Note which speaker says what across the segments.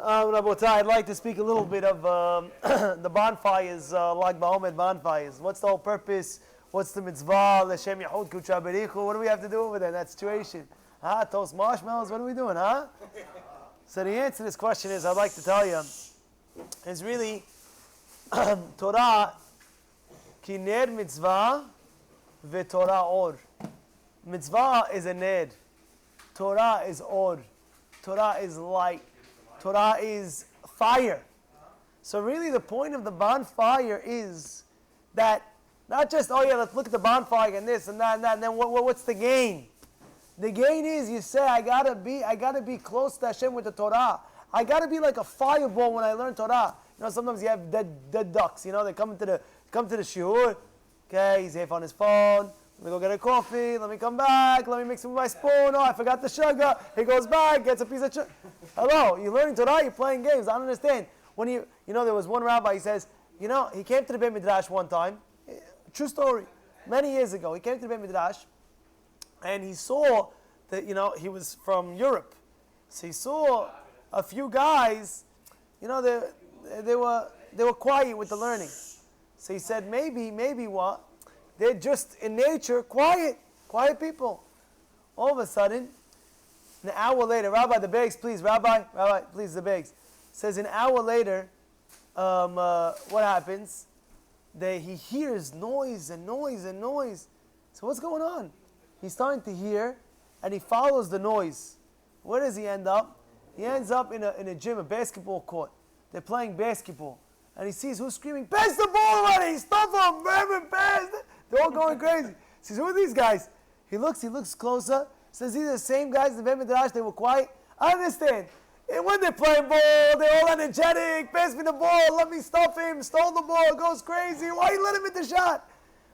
Speaker 1: Rabotai, I'd like to speak a little bit of the bonfires, like Baomed bonfires. What's the whole purpose? What's the mitzvah? L'shem Yehud Kucha Berichu. What do we have to do over there in that situation? Huh? Toast marshmallows? What are we doing, huh? So the answer to this question is, I'd like to tell you, is really Torah ki ner mitzvah ve Torah or. Mitzvah is a ner. Torah is or. Torah is light. Torah is fire. So really the point of the bonfire is that not just, oh yeah, let's look at the bonfire and this and that and that, and then what's the gain? The gain is you say, I gotta be close to Hashem with the Torah. I gotta be like a fireball when I learn Torah. You know, sometimes you have dead ducks, you know, they come to the shiur, okay, he's here on his phone, let me go get a coffee, let me come back, let me mix it with my spoon, oh, I forgot the sugar, he goes back, gets a piece of sugar. Hello, you're learning Torah, you're playing games, I don't understand. When you know, there was one rabbi, he says, you know, he came to the Beit Midrash one time, true story, many years ago, he came to the Beit Midrash, and he saw that, you know, he was from Europe, so he saw a few guys, you know, they were quiet with the learning. So he said, maybe what? They're just in nature quiet people. All of a sudden, an hour later, Rabbi, the bags, please, Rabbi, please, the bags. Says an hour later, what happens? He hears noise and noise and noise. So what's going on? He's starting to hear, and he follows the noise. Where does he end up? He ends up in a gym, a basketball court. They're playing basketball. And he sees who's screaming, pass the ball already, stop him, Reverend, pass it. They're all going crazy. He says, who are these guys? He looks closer, says, these are the same guys in the Beit Midrash, they were quiet. I understand. And when they're playing ball, they're all energetic, pass me the ball, let me stuff him, stole the ball, goes crazy, why you let him hit the shot?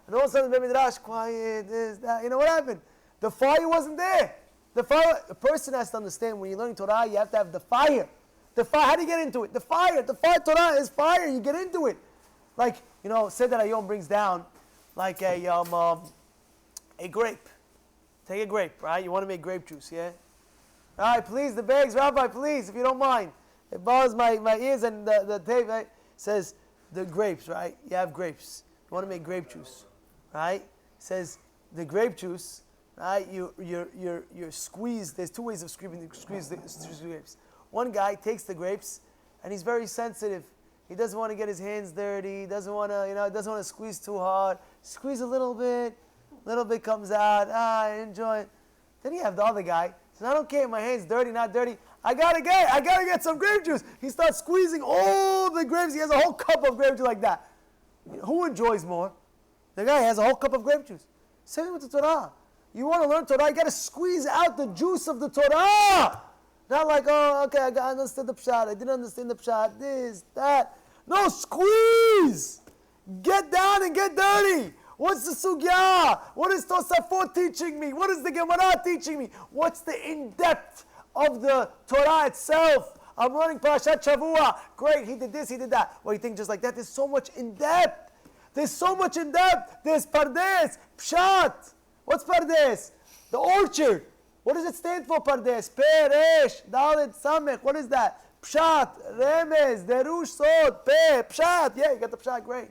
Speaker 1: And all of a sudden the Beit Midrash, quiet, this, that. You know what happened? The fire wasn't there. The person has to understand when you're learning Torah, you have to have the fire. The fire, how do you get into it? The fire, Torah is fire, you get into it. Like, you know, Seder Hayom brings down like a grape. Take a grape, right? You want to make grape juice, yeah? All right, please, the bags, Rabbi, please, if you don't mind. It bothers my ears and the tape, right? Says the grapes, right? You have grapes. You want to make grape juice, right? Says the grape juice, right? You squeeze. There's two ways of squeeze the grapes. One guy takes the grapes, and he's very sensitive. He doesn't want to get his hands dirty. He doesn't want to, doesn't want to squeeze too hard. Squeeze a little bit comes out. Enjoy it. Then you have the other guy. Says, I don't care, my hands dirty, not dirty. I gotta get some grape juice. He starts squeezing all the grapes. He has a whole cup of grape juice like that. Who enjoys more? The guy has a whole cup of grape juice. Same with the Torah. You want to learn Torah, you got to squeeze out the juice of the Torah. Not like, oh, okay, I understood the pshat, I didn't understand the pshat, this, that. No, squeeze! Get down and get dirty. What's the sugya? What is Tosafot teaching me? What is the Gemara teaching me? What's the in-depth of the Torah itself? I'm learning Parashat Shavua. Great, he did this, he did that. Well, you think just like that? There's so much in-depth. There's Pardes, Pshat. What's Pardes? The orchard. What does it stand for, Pardes? Peresh, Dalet, Samech. What is that? Pshat, Remez, Derush, Sod, Pe, Pshat. Yeah, you got the Pshat, great.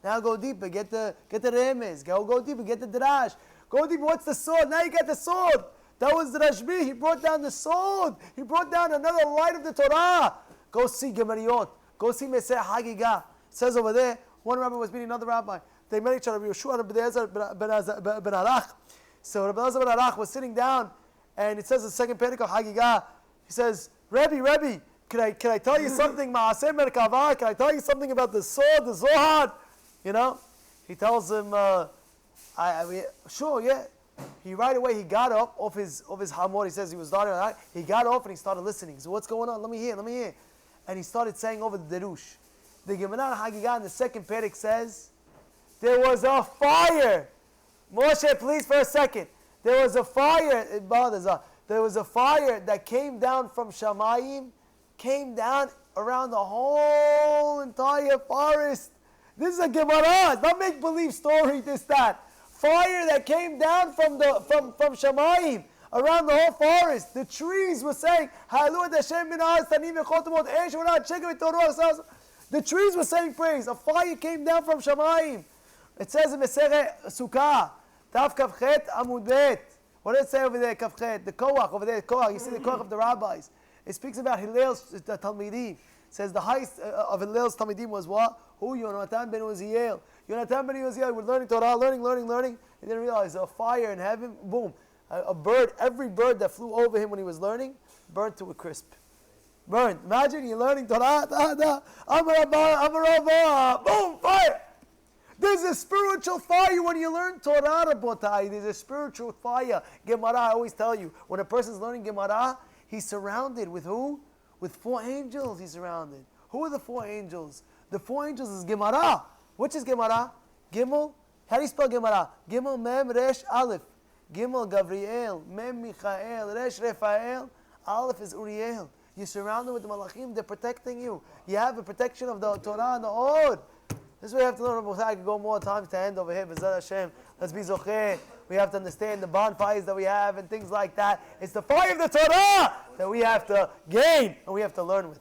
Speaker 1: Now go deeper, get the Remez. Go deeper, get the Drash. Go deeper, what's the sword? Now you got the sword. That was the Rashbi. He brought down the sword. He brought down another light of the Torah. Go see Gemariot. Go see Meseh Hagigah. It says over there, one rabbi was meeting another rabbi. They met each other, Rabbi Yeshua and Rabbi ben Arach. So Rabbi ben Arach was sitting down, and it says the second Perek of Hagigah, he says, Rebbe, can I tell you something, Ma'aseh Merkavah? Can I tell you something about the sword, the Zohar? You know? He tells him, sure, yeah. He right away, he got up off his hamor. He says he was starting on that. He got off and he started listening. So what's going on? Let me hear. And he started saying over the Derush. The Gemara Hagigah in the second Perek says, there was a fire. Moshe, please, for a second. There was a fire. It bothers us. There was a fire that came down from Shamayim, came down around the whole entire forest. This is a Gemara. It's not make-believe story, this, that. Fire that came down from Shamayim. around the whole forest. The trees were saying, the trees were saying praise. A fire came down from Shamayim. It says in Meseret Sukkah, Tav Kavchet Amud Bet. What did it say over there, Kavchet? The Koach, over there, Koach. You see the Koach of the rabbis. It speaks about Hillel's Talmidim. It says the highest of Hillel's Talmidim was what? Who? Yonatan ben Uziel. Yonatan ben Uziel was learning Torah, learning. He didn't realize a fire in heaven, boom. A bird, every bird that flew over him when he was learning, burned to a crisp. Burned. Imagine you're learning Torah, boom, fire. There's a spiritual fire when you learn Torah, Rabotai. There's a spiritual fire. Gemara, I always tell you, when a person's learning Gemara, he's surrounded with who? With 4 angels he's surrounded. Who are the 4 angels? The 4 angels is Gemara. Which is Gemara? Gimel. How do you spell Gemara? Gimel, Mem, Resh, Aleph. Gimel, Gavriel. Mem, Michael. Resh, Raphael. Aleph is Uriel. You're surrounded with the Malachim. They're protecting you. You have the protection of the Torah and the Od. This is what we have to learn. I could go more times to end over here. Bezrat Hashem. Let's be zocheh. We have to understand the bonfires that we have and things like that. It's the fire of the Torah that we have to gain and we have to learn with.